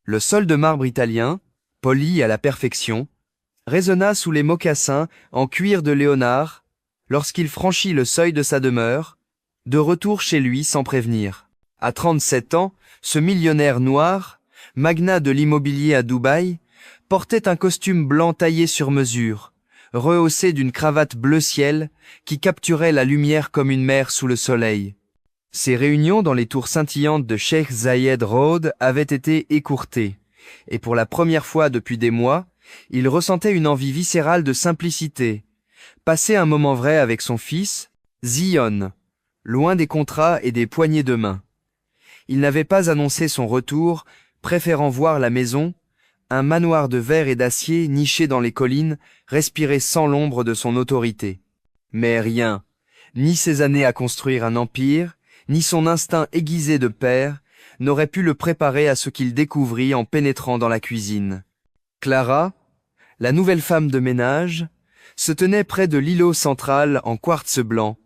Le sol de marbre italien, poli à la perfection, résonna sous les mocassins en cuir de Léonard lorsqu'il franchit le seuil de sa demeure, de retour chez lui sans prévenir. À 37 ans, ce millionnaire noir, magnat de l'immobilier à Dubaï, portait un costume blanc taillé sur mesure, rehaussé d'une cravate bleu ciel qui capturait la lumière comme une mer sous le soleil. Ses réunions dans les tours scintillantes de Sheikh Zayed Road avaient été écourtées, et pour la première fois depuis des mois, il ressentait une envie viscérale de simplicité, passer un moment vrai avec son fils, Zion, loin des contrats et des poignées de main. Il n'avait pas annoncé son retour, préférant voir la maison, un manoir de verre et d'acier niché dans les collines, respirer sans l'ombre de son autorité. Mais rien, ni ses années à construire un empire, ni son instinct aiguisé de père, n'aurait pu le préparer à ce qu'il découvrit en pénétrant dans la cuisine. Clara, la nouvelle femme de ménage, se tenait près de l'îlot central en quartz blanc,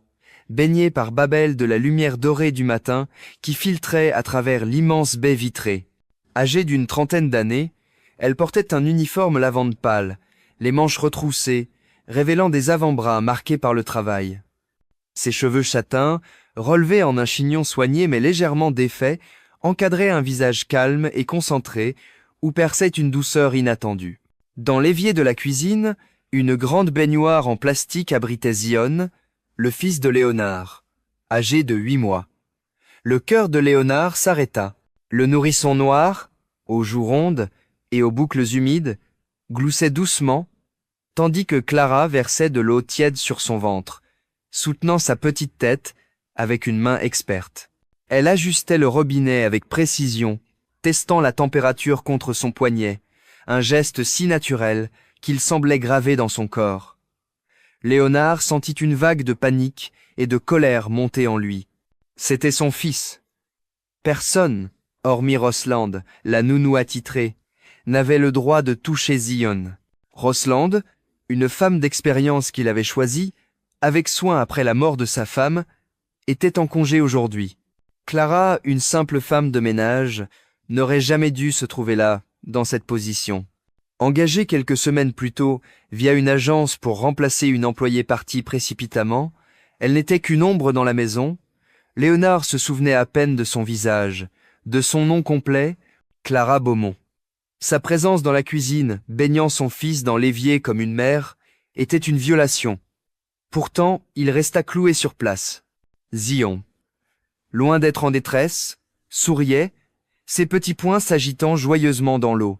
baignée par Babel de la lumière dorée du matin qui filtrait à travers l'immense baie vitrée. Âgée d'une trentaine d'années, elle portait un uniforme lavande pâle, les manches retroussées, révélant des avant-bras marqués par le travail. Ses cheveux châtains, relevés en un chignon soigné mais légèrement défait, encadraient un visage calme et concentré où perçait une douceur inattendue. Dans l'évier de la cuisine, une grande baignoire en plastique abritait Zion, le fils de Léonard, âgé de 8 mois. Le cœur de Léonard s'arrêta. Le nourrisson noir, aux joues rondes et aux boucles humides, gloussait doucement, tandis que Clara versait de l'eau tiède sur son ventre, soutenant sa petite tête avec une main experte. Elle ajustait le robinet avec précision, testant la température contre son poignet, un geste si naturel qu'il semblait gravé dans son corps. Léonard sentit une vague de panique et de colère monter en lui. C'était son fils. Personne, hormis Rosland, la nounou attitrée, n'avait le droit de toucher Zion. Rosland, une femme d'expérience qu'il avait choisie, avec soin après la mort de sa femme, était en congé aujourd'hui. Clara, une simple femme de ménage, n'aurait jamais dû se trouver là, dans cette position. Engagée quelques semaines plus tôt via une agence pour remplacer une employée partie précipitamment, elle n'était qu'une ombre dans la maison. Léonard se souvenait à peine de son visage, de son nom complet, Clara Beaumont. Sa présence dans la cuisine, baignant son fils dans l'évier comme une mère, était une violation. Pourtant, il resta cloué sur place. Zion, loin d'être en détresse, souriait, ses petits poings s'agitant joyeusement dans l'eau.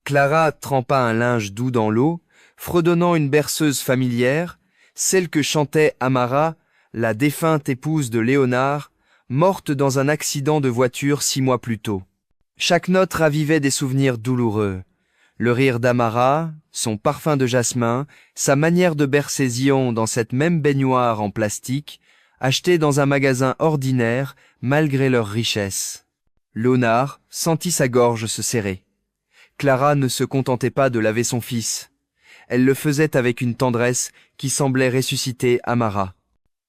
Clara trempa un linge doux dans l'eau, fredonnant une berceuse familière, celle que chantait Amara, la défunte épouse de Léonard, morte dans un accident de voiture 6 mois plus tôt. Chaque note ravivait des souvenirs douloureux. Le rire d'Amara, son parfum de jasmin, sa manière de bercer Zion dans cette même baignoire en plastique, achetée dans un magasin ordinaire malgré leur richesse. Léonard sentit sa gorge se serrer. Clara ne se contentait pas de laver son fils. Elle le faisait avec une tendresse qui semblait ressusciter Amara.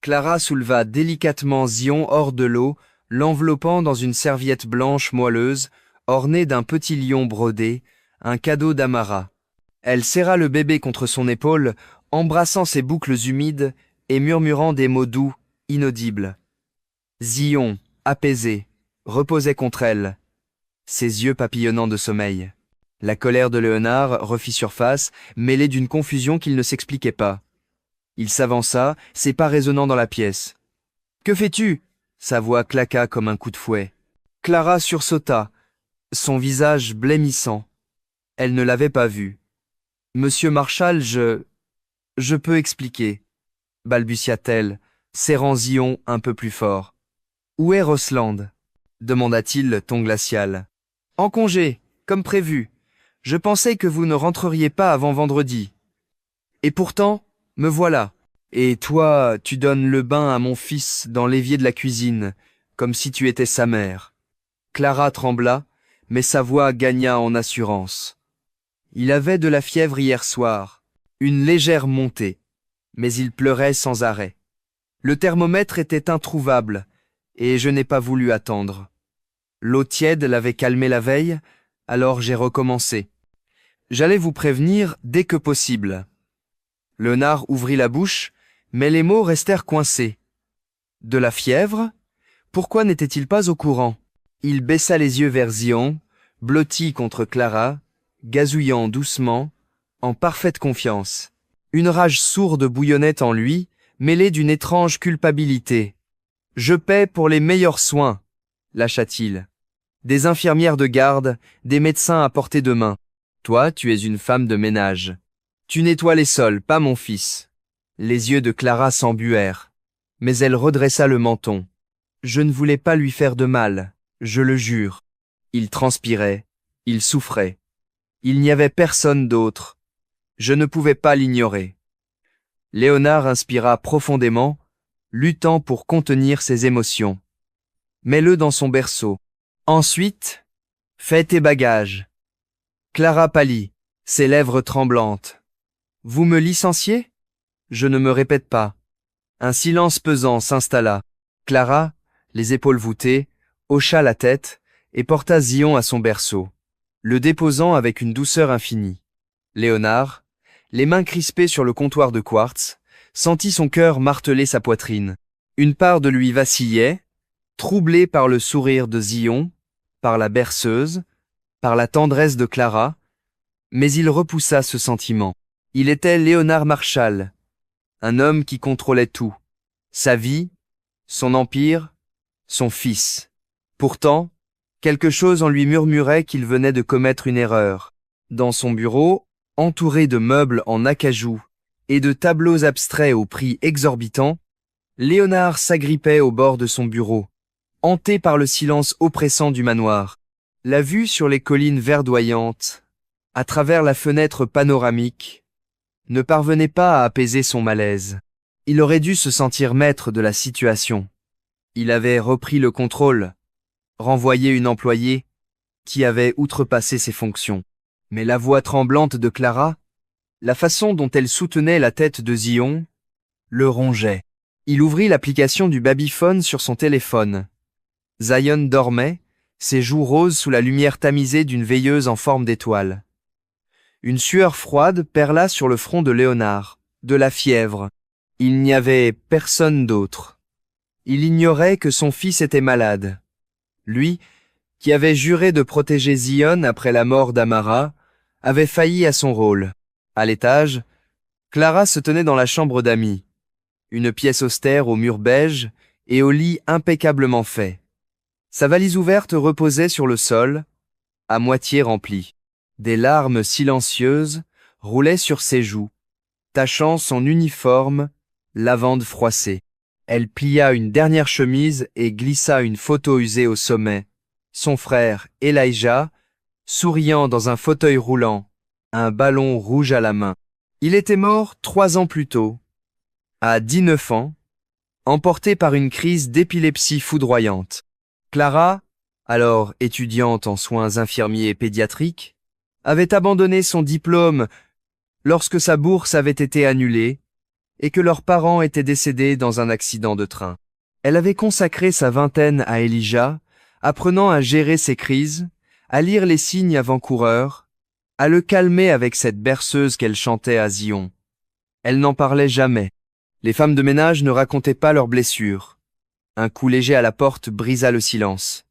Clara souleva délicatement Zion hors de l'eau, l'enveloppant dans une serviette blanche moelleuse, ornée d'un petit lion brodé, un cadeau d'Amara. Elle serra le bébé contre son épaule, embrassant ses boucles humides et murmurant des mots doux, inaudibles. Zion, apaisé, reposait contre elle, ses yeux papillonnant de sommeil. La colère de Léonard refit surface, mêlée d'une confusion qu'il ne s'expliquait pas. Il s'avança, ses pas résonnant dans la pièce. « Que fais-tu » Sa voix claqua comme un coup de fouet. Clara sursauta, son visage blêmissant. Elle ne l'avait pas vu. « Monsieur Marshall, je peux expliquer, » balbutia-t-elle, serrant Zion un peu plus fort. « Où est Rosland » demanda-t-il, ton glacial. « En congé, comme prévu. Je pensais que vous ne rentreriez pas avant vendredi. Et pourtant, me voilà. Et toi, tu donnes le bain à mon fils dans l'évier de la cuisine, comme si tu étais sa mère. » Clara trembla, mais sa voix gagna en assurance. Il avait de la fièvre hier soir, une légère montée, mais il pleurait sans arrêt. Le thermomètre était introuvable, et je n'ai pas voulu attendre. L'eau tiède l'avait calmé la veille, Alors j'ai recommencé. J'allais vous prévenir dès que possible. Léonard ouvrit la bouche, mais les mots restèrent coincés. De la fièvre? Pourquoi n'était-il pas au courant? Il baissa les yeux vers Zion, blotti contre Clara, gazouillant doucement, en parfaite confiance. Une rage sourde bouillonnait en lui, mêlée d'une étrange culpabilité. « Je paie pour les meilleurs soins », lâcha-t-il. Des infirmières de garde, des médecins à portée de main. Toi, tu es une femme de ménage. Tu nettoies les sols, pas mon fils. Les yeux de Clara s'embuèrent, mais elle redressa le menton. Je ne voulais pas lui faire de mal, je le jure. Il transpirait, il souffrait. Il n'y avait personne d'autre. Je ne pouvais pas l'ignorer. Léonard inspira profondément, luttant pour contenir ses émotions. Mets-le dans son berceau. Ensuite, fais tes bagages. Clara pâlit, ses lèvres tremblantes. Vous me licenciez? Je ne me répète pas. Un silence pesant s'installa. Clara, les épaules voûtées, hocha la tête et porta Zion à son berceau, le déposant avec une douceur infinie. Léonard, les mains crispées sur le comptoir de quartz, sentit son cœur marteler sa poitrine. Une part de lui vacillait, troublée par le sourire de Zion, par la berceuse, par la tendresse de Clara, mais il repoussa ce sentiment. Il était Léonard Marshall, un homme qui contrôlait tout, sa vie, son empire, son fils. Pourtant, quelque chose en lui murmurait qu'il venait de commettre une erreur. Dans son bureau, entouré de meubles en acajou et de tableaux abstraits au prix exorbitant, Léonard s'agrippait au bord de son bureau, hanté par le silence oppressant du manoir. La vue sur les collines verdoyantes, à travers la fenêtre panoramique, ne parvenait pas à apaiser son malaise. Il aurait dû se sentir maître de la situation. Il avait repris le contrôle, renvoyé une employée qui avait outrepassé ses fonctions. Mais la voix tremblante de Clara, la façon dont elle soutenait la tête de Zion, le rongeait. Il ouvrit l'application du babyphone sur son téléphone. Zion dormait, ses joues roses sous la lumière tamisée d'une veilleuse en forme d'étoile. Une sueur froide perla sur le front de Léonard, de la fièvre. Il n'y avait personne d'autre. Il ignorait que son fils était malade. Lui, qui avait juré de protéger Zion après la mort d'Amara, avait failli à son rôle. À l'étage, Clara se tenait dans la chambre d'amis, une pièce austère aux murs beiges et au lit impeccablement fait. Sa valise ouverte reposait sur le sol, à moitié remplie. Des larmes silencieuses roulaient sur ses joues, tachant son uniforme lavande froissée. Elle plia une dernière chemise et glissa une photo usée au sommet. Son frère, Elijah, souriant dans un fauteuil roulant, un ballon rouge à la main. Il était mort 3 ans plus tôt, à 19 ans, emporté par une crise d'épilepsie foudroyante. Clara, alors étudiante en soins infirmiers et pédiatriques, avait abandonné son diplôme lorsque sa bourse avait été annulée et que leurs parents étaient décédés dans un accident de train. Elle avait consacré sa vingtaine à Elijah, apprenant à gérer ses crises, à lire les signes avant-coureurs, à le calmer avec cette berceuse qu'elle chantait à Zion. Elle n'en parlait jamais. Les femmes de ménage ne racontaient pas leurs blessures. Un coup léger à la porte brisa le silence.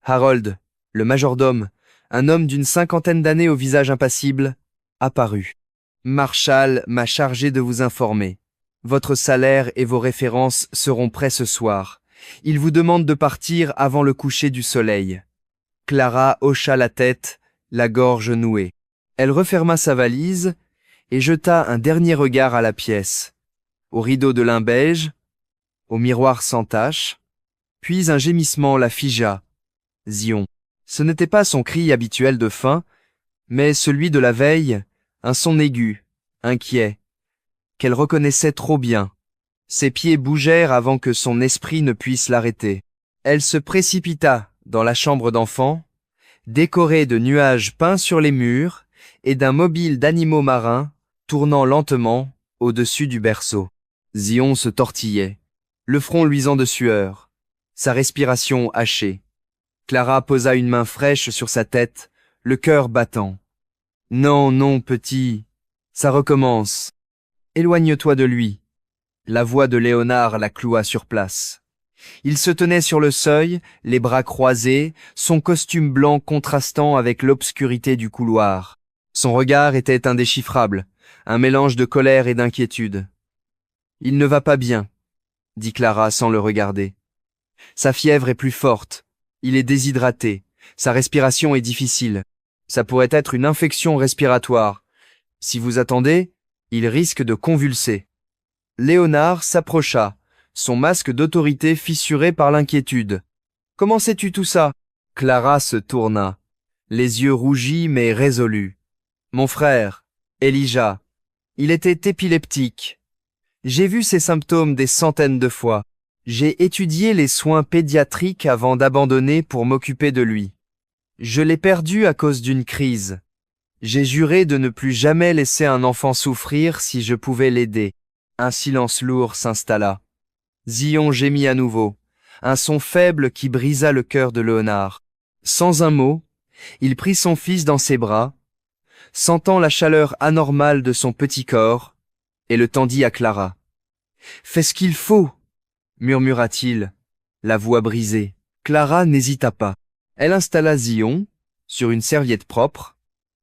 Harold, le majordome, un homme d'une 50aine d'années au visage impassible, apparut. Marshall m'a chargé de vous informer. Votre salaire et vos références seront prêts ce soir. Il vous demande de partir avant le coucher du soleil. Clara hocha la tête, la gorge nouée. Elle referma sa valise et jeta un dernier regard à la pièce, au rideau de lin beige, au miroir sans tache, puis un gémissement la figea. Zion. Ce n'était pas son cri habituel de faim, mais celui de la veille, un son aigu, inquiet, qu'elle reconnaissait trop bien. Ses pieds bougèrent avant que son esprit ne puisse l'arrêter. Elle se précipita dans la chambre d'enfant, décorée de nuages peints sur les murs et d'un mobile d'animaux marins tournant lentement au-dessus du berceau. Zion se tortillait, le front luisant de sueur, sa respiration hachée. Clara posa une main fraîche sur sa tête, le cœur battant. Non, non, petit, ça recommence. Éloigne-toi de lui. La voix de Léonard la cloua sur place. Il se tenait sur le seuil, les bras croisés, son costume blanc contrastant avec l'obscurité du couloir. Son regard était indéchiffrable, un mélange de colère et d'inquiétude. « Il ne va pas bien », dit Clara sans le regarder. « Sa fièvre est plus forte, il est déshydraté, sa respiration est difficile. Ça pourrait être une infection respiratoire. Si vous attendez, il risque de convulser. » Léonard s'approcha, son masque d'autorité fissuré par l'inquiétude. « Comment sais-tu tout ça ?» Clara se tourna, les yeux rougis mais résolus. « Mon frère, Elijah, il était épileptique. J'ai vu ses symptômes des centaines de fois. J'ai étudié les soins pédiatriques avant d'abandonner pour m'occuper de lui. Je l'ai perdu à cause d'une crise. J'ai juré de ne plus jamais laisser un enfant souffrir si je pouvais l'aider. » Un silence lourd s'installa. Zion gémit à nouveau, un son faible qui brisa le cœur de Léonard. Sans un mot, il prit son fils dans ses bras, sentant la chaleur anormale de son petit corps, et le tendit à Clara. « Fais ce qu'il faut !» murmura-t-il, la voix brisée. Clara n'hésita pas. Elle installa Zion sur une serviette propre,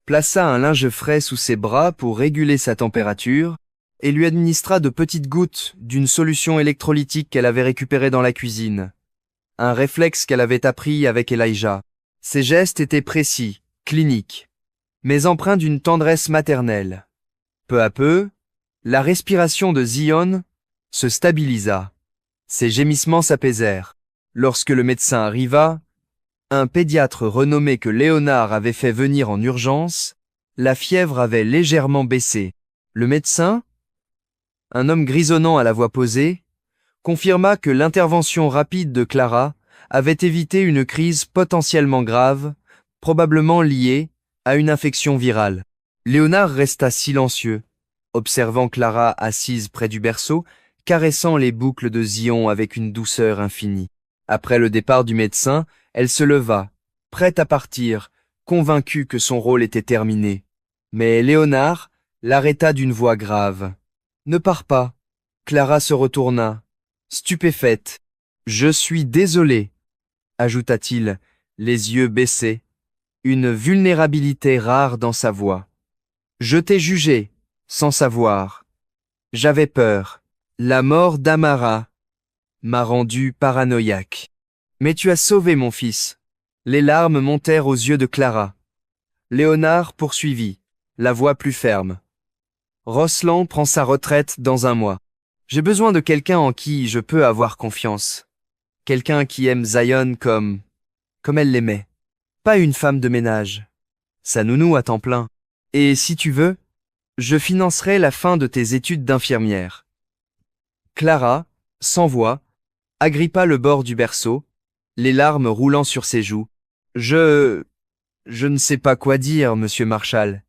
plaça un linge frais sous ses bras pour réguler sa température, et lui administra de petites gouttes d'une solution électrolytique qu'elle avait récupérée dans la cuisine. Un réflexe qu'elle avait appris avec Elijah. Ses gestes étaient précis, cliniques, mais empreints d'une tendresse maternelle. Peu à peu, la respiration de Zion se stabilisa. Ses gémissements s'apaisèrent. Lorsque le médecin arriva, un pédiatre renommé que Léonard avait fait venir en urgence, la fièvre avait légèrement baissé. Le médecin, un homme grisonnant à la voix posée, confirma que l'intervention rapide de Clara avait évité une crise potentiellement grave, probablement liée à une infection virale. Léonard resta silencieux, observant Clara assise près du berceau, caressant les boucles de Zion avec une douceur infinie. Après le départ du médecin, elle se leva, prête à partir, convaincue que son rôle était terminé. Mais Léonard l'arrêta d'une voix grave. « Ne pars pas. » Clara se retourna, stupéfaite. « Je suis désolé, » ajouta-t-il, les yeux baissés, une vulnérabilité rare dans sa voix. « Je t'ai jugé, sans savoir. J'avais peur. La mort d'Amara m'a rendu paranoïaque. Mais tu as sauvé mon fils. » Les larmes montèrent aux yeux de Clara. Léonard poursuivit, la voix plus ferme. « Roslan prend sa retraite dans un mois. J'ai besoin de quelqu'un en qui je peux avoir confiance. Quelqu'un qui aime Zion comme elle l'aimait. Pas une femme de ménage. Sa nounou à temps plein. Et si tu veux, je financerai la fin de tes études d'infirmière. » Clara, sans voix, agrippa le bord du berceau, les larmes roulant sur ses joues. « Je ne sais pas quoi dire, monsieur Marshall. »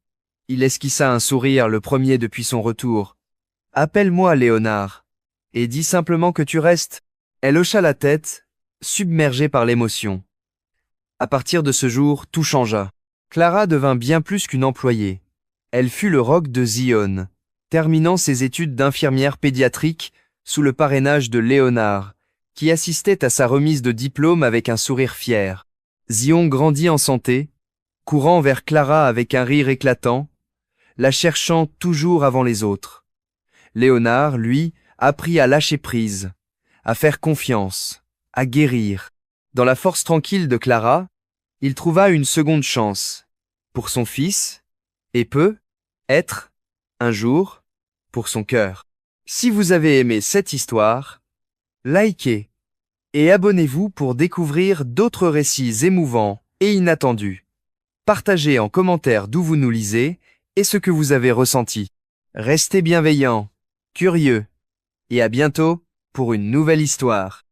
Il esquissa un sourire, le premier depuis son retour. « Appelle-moi Léonard, et dis simplement que tu restes. » Elle hocha la tête, submergée par l'émotion. À partir de ce jour, tout changea. Clara devint bien plus qu'une employée. Elle fut le roc de Zion, terminant ses études d'infirmière pédiatrique sous le parrainage de Léonard, qui assistait à sa remise de diplôme avec un sourire fier. Zion grandit en santé, courant vers Clara avec un rire éclatant, la cherchant toujours avant les autres. Léonard, lui, apprit à lâcher prise, à faire confiance, à guérir. Dans la force tranquille de Clara, il trouva une seconde chance, pour son fils, et être, un jour, pour son cœur. Si vous avez aimé cette histoire, likez et abonnez-vous pour découvrir d'autres récits émouvants et inattendus. Partagez en commentaire d'où vous nous lisez et ce que vous avez ressenti. Restez bienveillants, curieux, et à bientôt pour une nouvelle histoire.